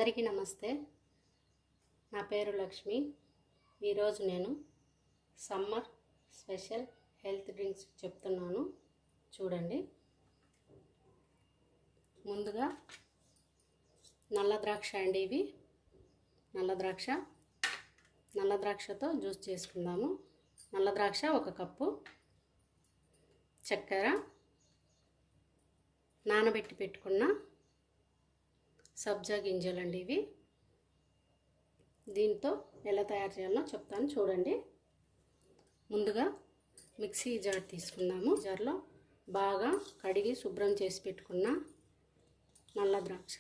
అందరికీ నమస్తే. నా పేరు లక్ష్మి. ఈరోజు నేను సమ్మర్ స్పెషల్ హెల్త్ డ్రింక్స్ చెప్తున్నాను, చూడండి. ముందుగా నల్ల ద్రాక్ష అండి. ఇవి నల్ల ద్రాక్షతో జ్యూస్ చేసుకుందాము. నల్ల ద్రాక్ష 1 కప్పు, చక్కెర, నానబెట్టి పెట్టుకున్న సబ్జా గింజలండి. ఇవి దీంతో ఎలా తయారు చేయాలో చెప్తాను, చూడండి. ముందుగా మిక్సీ జార్ తీసుకుందాము. జార్లో బాగా కడిగి శుభ్రం చేసి పెట్టుకున్న నల్ల ద్రాక్ష,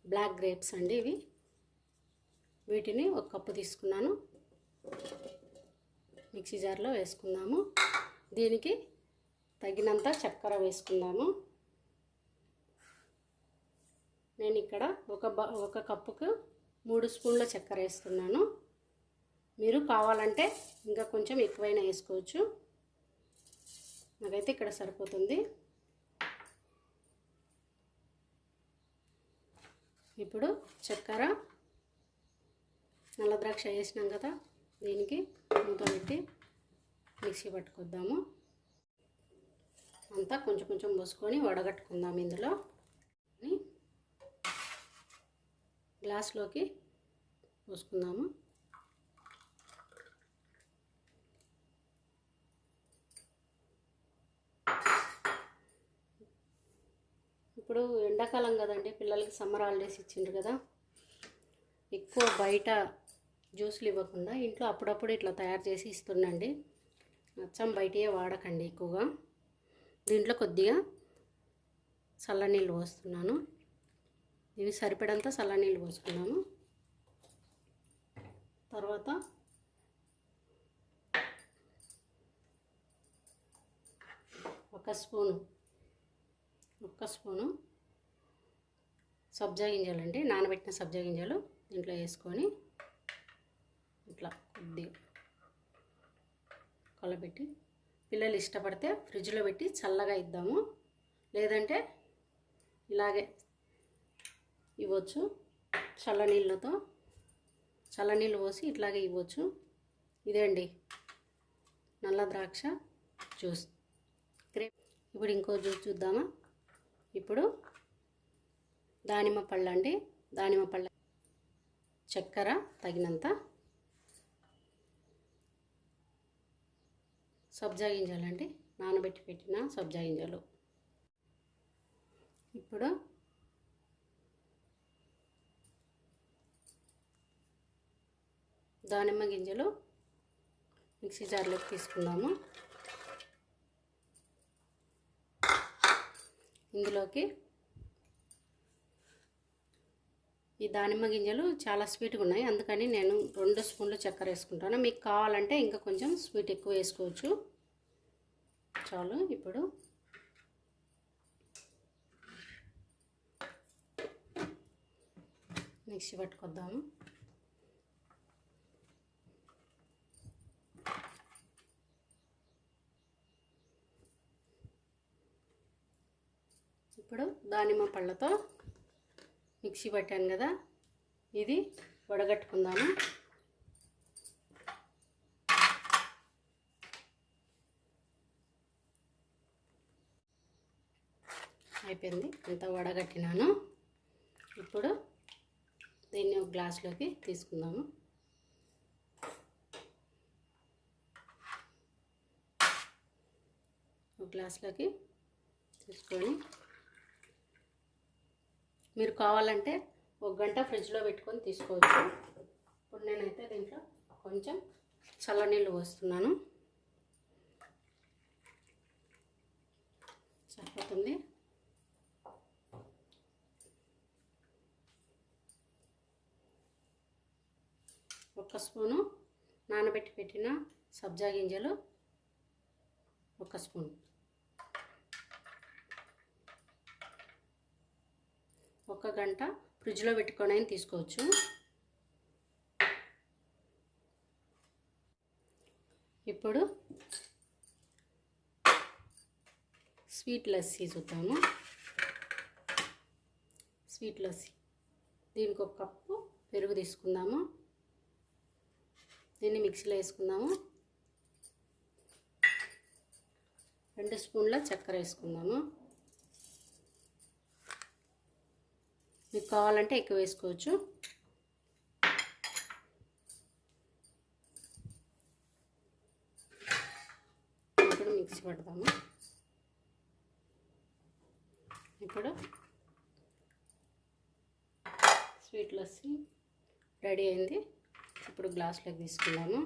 బ్లాక్ గ్రేప్స్ అండి. ఇవి వీటిని 1 కప్పు తీసుకున్నాను. మిక్సీ జార్లో వేసుకుందాము. దీనికి తగినంత చక్కెర వేసుకుందాము. నేను ఇక్కడ ఒక కప్పుకు 3 స్పూన్ల చక్కెర వేస్తున్నాను. మీరు కావాలంటే ఇంకా కొంచెం ఎక్కువైనా వేసుకోవచ్చు. నాకైతే ఇక్కడ సరిపోతుంది. ఇప్పుడు చక్కెర, నల్ల ద్రాక్ష వేసినాం కదా, దీనికి మూత పెట్టి మిక్సీ పట్టుకొద్దాము. అంతా కొంచెం కొంచెం పోసుకొని వడగట్టుకుందాం. ఇందులో గ్లాస్లోకి పోసుకుందాము. ఇప్పుడు ఎండాకాలం కదండి, పిల్లలకి సమ్మర్ హాలిడేస్ ఇచ్చిండ్రు కదా. ఎక్కువ బయట జ్యూస్లు ఇవ్వకుండా ఇంట్లో అప్పుడప్పుడు ఇట్లా తయారు చేసి ఇస్తుండండి. అచ్చం బయటయే వాడకండి ఎక్కువగా. దీంట్లో కొద్దిగా చల్లనీళ్ళు పోస్తున్నాను. ఇవి సరిపడంత చల్లనీళ్ళు పోసుకున్నాము. తర్వాత ఒక స్పూను సబ్జా గింజలండి, నానబెట్టిన సబ్జా గింజలు దీంట్లో వేసుకొని ఇట్లా కొద్దిగా కలబెట్టి, పిల్లలు ఇష్టపడితే ఫ్రిడ్జ్లో పెట్టి చల్లగా ఇద్దాము, లేదంటే ఇలాగే ఇవ్వచ్చు. చల్లనీళ్ళు పోసి ఇట్లాగే ఇవ్వచ్చు. ఇదే అండి నల్ల ద్రాక్ష జ్యూస్. ఇప్పుడు ఇంకో జ్యూస్ చూద్దామా. ఇప్పుడు దానిమ్మ పళ్ళు అండి. దానిమ్మ పళ్ళ, చక్కెర తగినంత, సబ్జా గింజలు అండి, నానబెట్టి పెట్టిన సబ్జా గింజలు. ఇప్పుడు దానిమ్మ గింజలు మిక్సీ జార్లోకి తీసుకుందాము. ఇందులోకి ఈ దానిమ్మ గింజలు చాలా స్వీట్గా ఉన్నాయి, అందుకని నేను 2 స్పూన్లు చక్కెర వేసుకుంటాను. మీకు కావాలంటే ఇంకా కొంచెం స్వీట్ ఎక్కువ వేసుకోవచ్చు. చాలు. ఇప్పుడు మిక్సీ పట్టుకొద్దాము. ఇప్పుడు దానిమ్మ పళ్ళతో మిక్సీ పట్టాను కదా, ఇది వడగట్టుకుందాము. అయిపోయింది, అంతా వడగట్టినాను. ఇప్పుడు దీన్ని ఒక గ్లాస్లోకి తీసుకుందాము. ఒక గ్లాస్లోకి తీసుకొని మీరు కావాలంటే 1 గంట ఫ్రిడ్జ్లో పెట్టుకొని తీసుకోవచ్చు. ఇప్పుడు నేనైతే దీంట్లో కొంచెం చల్లనీళ్ళు పోస్తున్నాను, సరిపోతుంది. ఒక స్పూను నానబెట్టి పెట్టిన సబ్జా గింజలు, 1 స్పూన్, ఒక గంట ఫ్రిడ్జ్లో పెట్టుకొని తీసుకోవచ్చు. ఇప్పుడు స్వీట్ లస్సీ చూద్దాము. స్వీట్ లస్సీ దీనికి 1 కప్పు పెరుగు తీసుకుందాము. దీన్ని మిక్సీలో వేసుకుందాము. 2 స్పూన్ల చక్కెర వేసుకుందాము. మీకు కావాలంటే ఎక్కువ వేసుకోవచ్చు. ఇప్పుడు మిక్సీ పడదాము. ఇప్పుడు స్వీట్ లస్సీ రెడీ అయింది. ఇప్పుడు గ్లాస్లోకి తీసుకుందాము.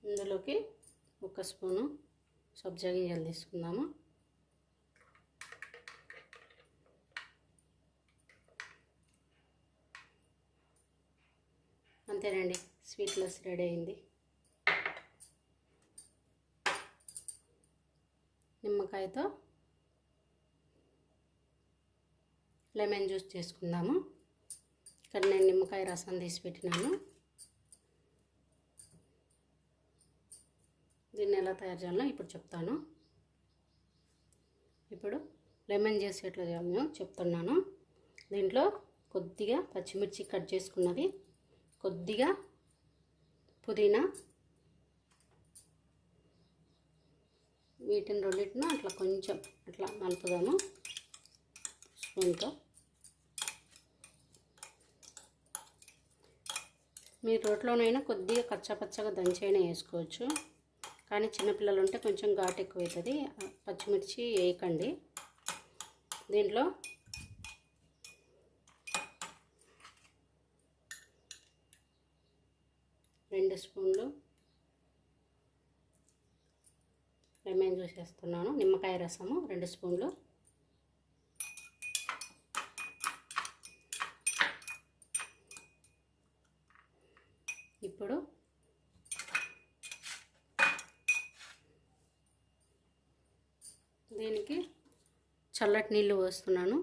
ఇందులోకి 1 స్పూను సబ్జా గింజలు తీసుకుందాము. అంతేనండి, స్వీట్ లస్సీ రెడీ అయింది. నిమ్మకాయతో లెమన్ జ్యూస్ చేసుకుందాము. ఇక్కడ నేను నిమ్మకాయ రసం తీసి పెట్టినాను. దీన్ని ఎలా తయారు చేయాలో ఇప్పుడు చెప్తాను. ఇప్పుడు లెమన్ జ్యూస్ ఎట్లా చేయాలో చెప్తున్నాను. దీంట్లో కొద్దిగా పచ్చిమిర్చి కట్ చేసుకున్నది, కొద్దిగా పుదీనా, వీటిని రెండింటిని అట్లా కొంచెం అట్లా నలుపుదాము స్పూన్తో. మీరు రోట్లోనైనా కొద్దిగా కచ్చాపచ్చగా దంచైనా వేసుకోవచ్చు, కానీ చిన్నపిల్లలు ఉంటే కొంచెం ఘాటు ఎక్కువ అవుతుంది. పచ్చిమిర్చి వేయకండి. దీంట్లో రెండు స్పూన్లు లెమన్ జ్యూస్ వేస్తున్నాను. నిమ్మకాయ రసము 2 స్పూన్లు. ఇప్పుడు దీనికి చల్లటి నీళ్ళు పోస్తున్నాను.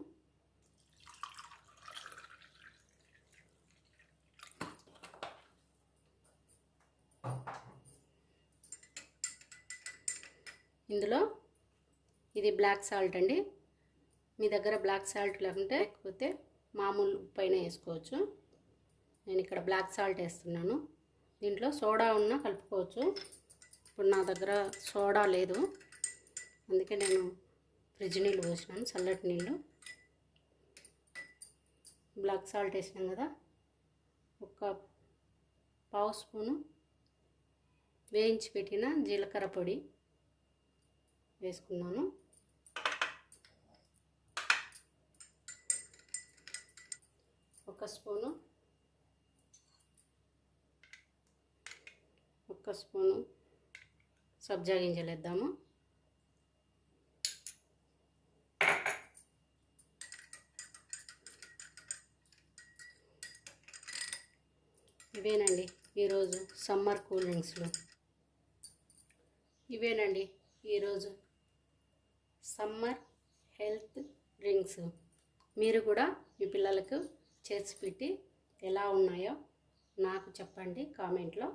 ఇందులో ఇది బ్లాక్ సాల్ట్ అండి. మీ దగ్గర బ్లాక్ సాల్ట్ లేకపోతే మామూలు ఉప్పు అయినా వేసుకోవచ్చు. నేను ఇక్కడ బ్లాక్ సాల్ట్ వేస్తున్నాను. దీంట్లో సోడా ఉన్నా కలుపుకోవచ్చు. ఇప్పుడు నా దగ్గర సోడా లేదు, అందుకే నేను ఫ్రిడ్జ్ నీళ్ళు పోసినాను, చల్లటి నీళ్ళు. బ్లాక్ సాల్ట్ వేసినాం కదా, 1/2 స్పూను వేయించి పెట్టిన జీలకర్ర పొడి వేసుకున్నాను. ఒక స్పూను సబ్జా గింజలు వేద్దాము. ఇవేనండి ఈరోజు సమ్మర్ కూల్ డ్రింక్స్లు. ఇవేనండి ఈరోజు సమ్మర్ హెల్త్ డ్రింక్స్. మీరు కూడా మీ పిల్లలకు చేసి పెట్టి ఎలా ఉన్నాయో నాకు చెప్పండి కామెంట్లో.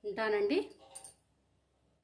ఉంటానండి.